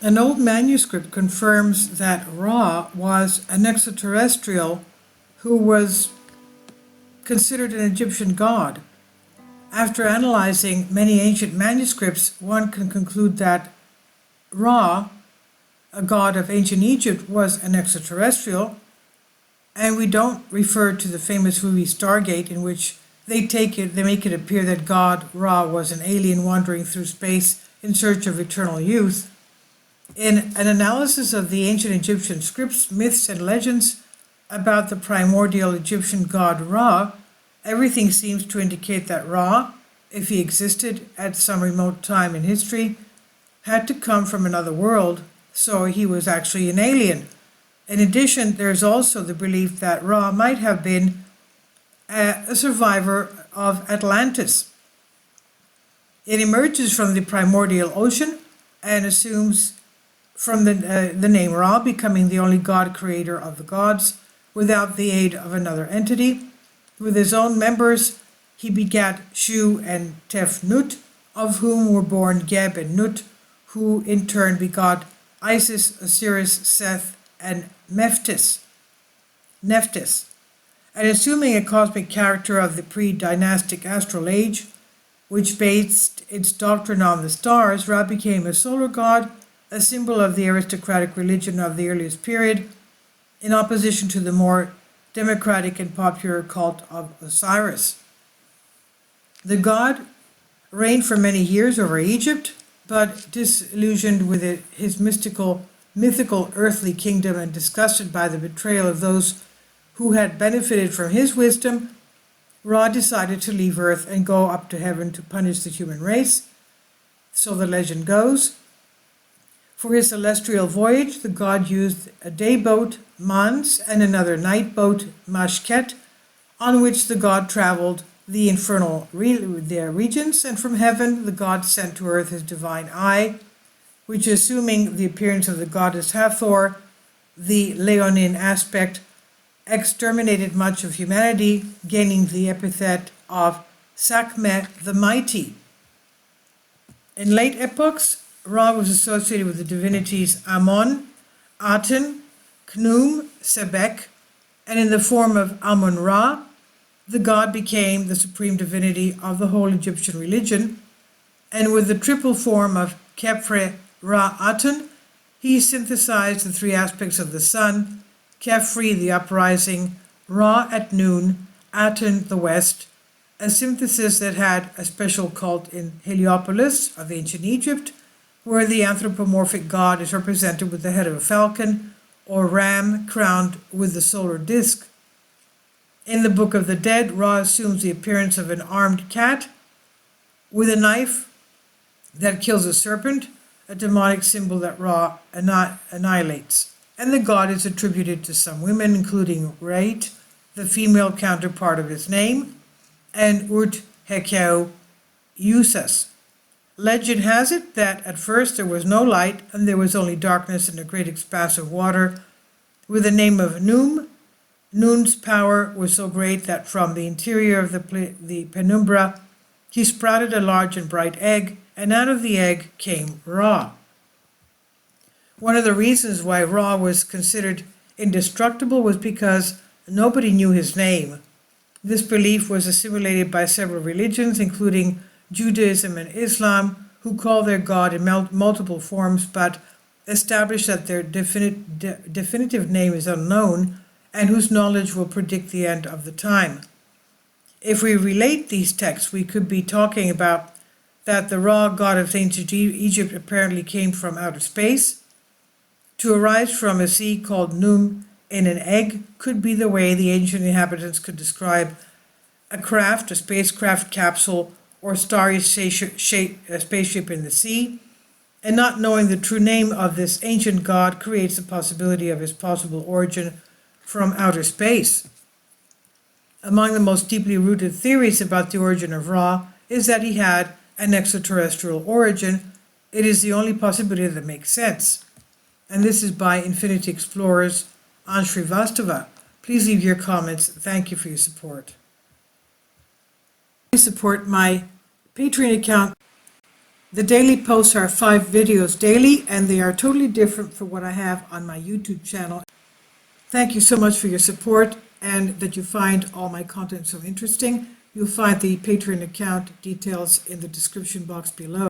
An old manuscript confirms that Ra was an extraterrestrial who was considered an Egyptian god. After analyzing many ancient manuscripts, one can conclude that Ra, a god of ancient Egypt, was an extraterrestrial, and we don't refer to the famous movie Stargate, in which they make it appear that God Ra was an alien wandering through space in search of eternal youth. In an analysis of the ancient Egyptian scripts, myths, and legends about the primordial Egyptian god Ra, everything seems to indicate that Ra, if he existed at some remote time in history, had to come from another world, so he was actually an alien. In addition, there's also the belief that Ra might have been a survivor of Atlantis. It emerges from the primordial ocean and assumes from the name Ra, becoming the only god creator of the gods without the aid of another entity. With his own members, he begat Shu and Tefnut, of whom were born Geb and Nut, who in turn begot Isis, Osiris, Seth, and Nephthys. And assuming a cosmic character of the pre-dynastic astral age, which based its doctrine on the stars, Ra became a solar god, a symbol of the aristocratic religion of the earliest period, in opposition to the more democratic and popular cult of Osiris. The god reigned for many years over Egypt, but disillusioned with his mythical earthly kingdom and disgusted by the betrayal of those who had benefited from his wisdom, Ra decided to leave Earth and go up to heaven to punish the human race. So the legend goes. For his celestial voyage, the god used a day boat, Mans, and another night boat, Mashket, on which the god traveled the infernal regions, and from heaven the god sent to earth his divine eye, which, assuming the appearance of the goddess Hathor, the leonine aspect, exterminated much of humanity, gaining the epithet of Sakhmet the Mighty. In late epochs, Ra was associated with the divinities Ammon, Aten, Khnum, Sebek, and in the form of Amun-Ra, the god became the supreme divinity of the whole Egyptian religion, and with the triple form of Khepre-Ra-Aten, he synthesized the three aspects of the sun: Khepri, the uprising; Ra at noon; Aten, the west, a synthesis that had a special cult in Heliopolis of ancient Egypt, where the anthropomorphic god is represented with the head of a falcon or ram crowned with the solar disk. In the Book of the Dead, Ra assumes the appearance of an armed cat with a knife that kills a serpent, a demonic symbol that Ra annihilates. And the god is attributed to some women, including Reit, the female counterpart of his name, and Urt-Hekau Yusas. Legend has it that at first there was no light and there was only darkness and a great expanse of water. With the name of Num, Nun's power was so great that from the interior of the penumbra he sprouted a large and bright egg, and out of the egg came Ra. One of the reasons why Ra was considered indestructible was because nobody knew his name. This belief was assimilated by several religions, including Judaism and Islam, who call their god in multiple forms but establish that their definitive name is unknown and whose knowledge will predict the end of the time. If we relate these texts, we could be talking about that the Ra, god of ancient Egypt, apparently came from outer space. To arise from a sea called Num in an egg could be the way the ancient inhabitants could describe a spacecraft capsule, or starry spaceship in the sea, and not knowing the true name of this ancient god creates the possibility of his possible origin from outer space. Among the most deeply rooted theories about the origin of Ra is that he had an extraterrestrial origin. It is the only possibility that makes sense. And this is by Infinity Explorers on Srivastava. Please leave your comments. Thank you for your support. Please support my Patreon account The daily posts are 5 videos daily, and they are totally different from what I have on my YouTube channel. Thank you so much for your support and that you find all my content so interesting. You'll find the Patreon account details in the description box below.